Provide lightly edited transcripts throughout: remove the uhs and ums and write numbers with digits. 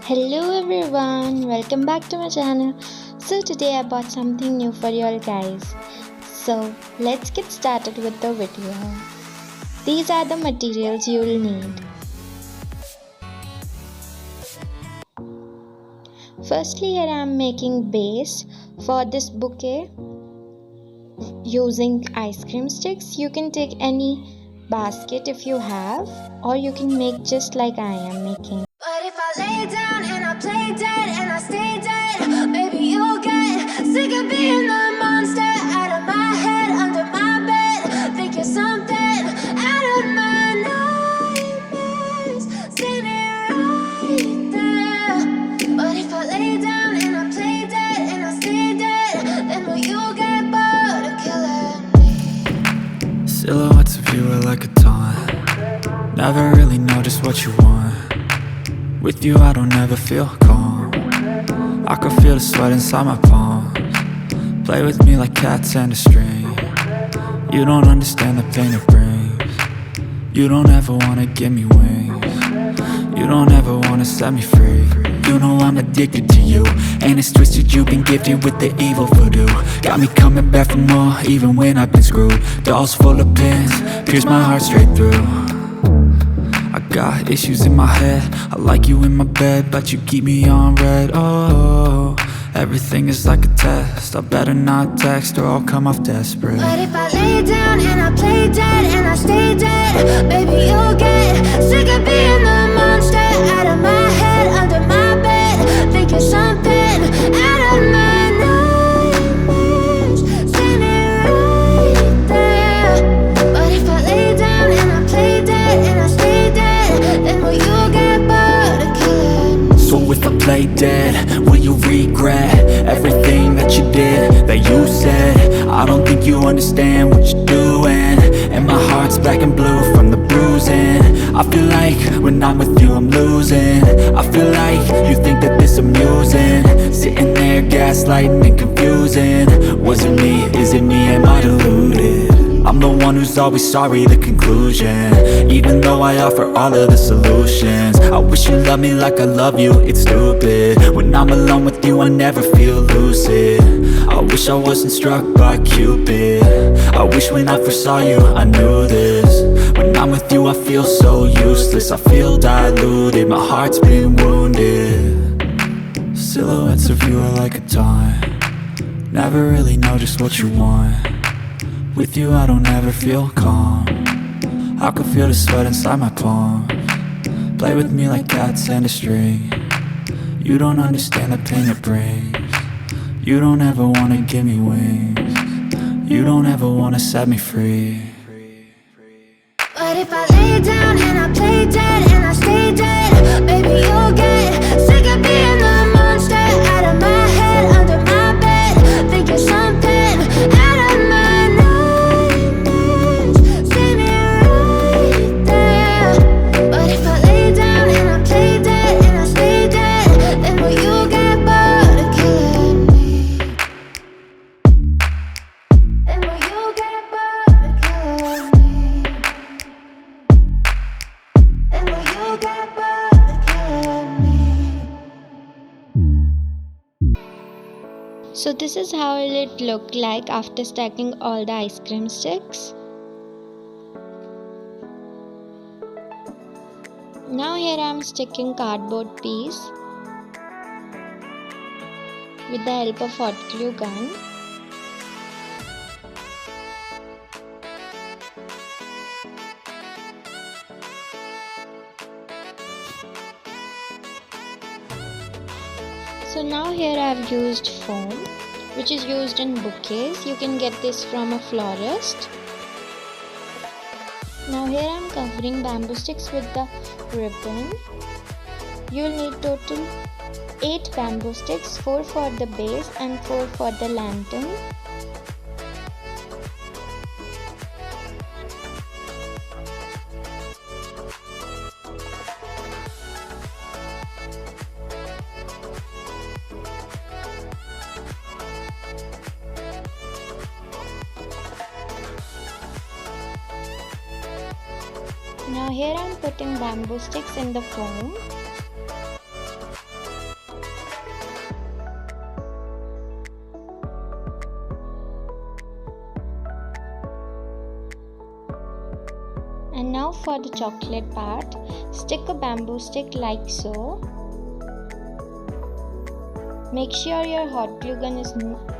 Hello everyone, welcome back to my channel. So today I bought something new for you all guys. So let's get started with the video. These are the materials you will need. Firstly, here I am making base for this bouquet using ice cream sticks. You can take any basket if you have, or you can make just like I am making. But if I lay down and I play dead and I stay dead, maybe you'll get sick of being the monster out of my head, under my bed. Think you're something out of my nightmares, standing right there. But if I lay down and I play dead and I stay dead, then will you get bored of killing me? Silhouettes of you are like a taunt. Never really know just what you want. With you I don't ever feel calm. I can feel the sweat inside my palms. Play with me like cats and a string. You don't understand the pain it brings. You don't ever wanna give me wings. You don't ever wanna set me free. You know I'm addicted to you, and it's twisted, you've been gifted with the evil voodoo. Got me coming back for more, even when I've been screwed. Dolls full of pins, pierce my heart straight through. I got issues in my head, I like you in my bed, but you keep me on red. Oh, everything is like a test, I better not text or I'll come off desperate. But if I lay down and I play dead and I stay dead, baby you'll get sick of being the monster out of my head, under my bed. Think you're something out of my nightmares, standing right there. But if I lay down and I play dead and I stay dead, then will you get bored of killing me? So if I play dead, will you regret everything that you did, that you said? I don't think you understand what you're doing, and my heart's black and blue from the bruising. I feel like when I'm with you I'm losing. I feel like you think that this amusing, sitting there gaslighting and confusing. Was it me? Is it me? Am I deluded? I'm the one who's always sorry, the conclusion, even though I offer all of the solutions. I wish you loved me like I love you, it's stupid. When I'm alone with you I never feel lucid. I wish I wasn't struck by Cupid. I wish when I first saw you I knew this. When I'm with you I feel so useless, I feel diluted, my heart's been wounded. Silhouettes of you are like a taunt. Never really know just what you want. With you I don't ever feel calm. I can feel the sweat inside my palms. Play with me like cats and a string. You don't understand the pain it brings. You don't ever wanna give me wings. You don't ever wanna set me free. But if I lay down and I play dead and I stay dead, baby you'll get sick of being the monster out of my head, under my bed. Think you're something out of my nightmares, standing right there. But if I lay down and I play dead and I stay dead, then will you get bored of killing me? Then will you get bored of killing me? And will you get bored of killing me? So this is how it look like after stacking all the ice cream sticks. Now here I am sticking cardboard piece with the help of hot glue gun. So now here I have used foam, which is used in bouquets. You can get this from a florist. Now here I am covering bamboo sticks with the ribbon. You'll need total 8 bamboo sticks, 4 for the base and 4 for the lantern. Now here I am putting bamboo sticks in the foam. And now for the chocolate part, stick a bamboo stick like so. Make sure your hot glue gun is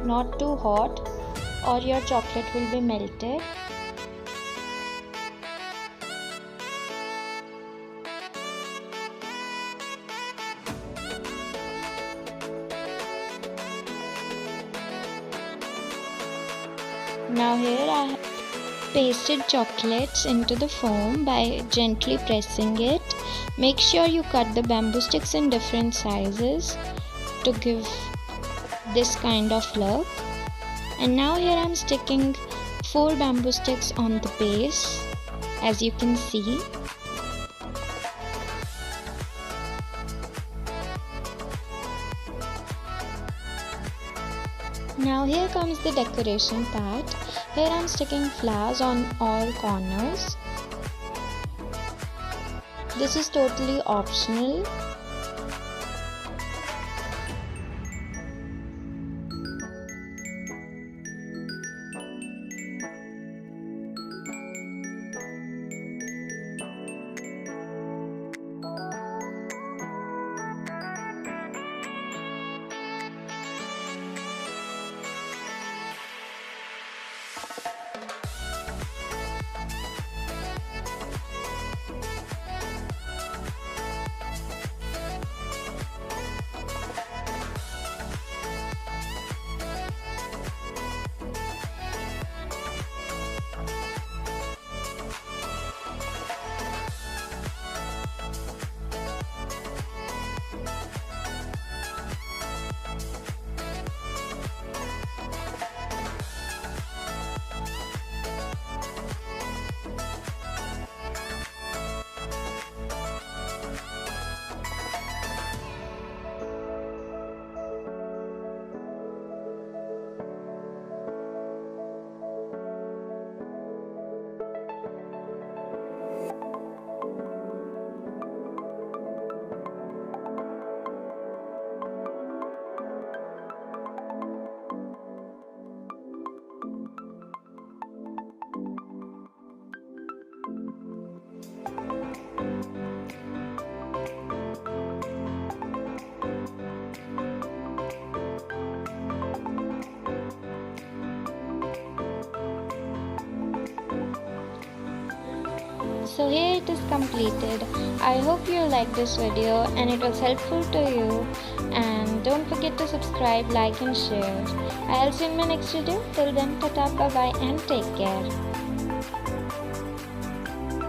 not too hot or your chocolate will be melted. Now here I have pasted chocolates into the foam by gently pressing it. Make sure you cut the bamboo sticks in different sizes to give this kind of look. And now here I am sticking 4 bamboo sticks on the base, as you can see. Now here comes the decoration part. Here I am sticking flowers on all corners. This is totally optional. So here it is completed. I hope you liked this video and it was helpful to you. And don't forget to subscribe, like and share. I'll see you in my next video. Till then, tata, bye bye and take care.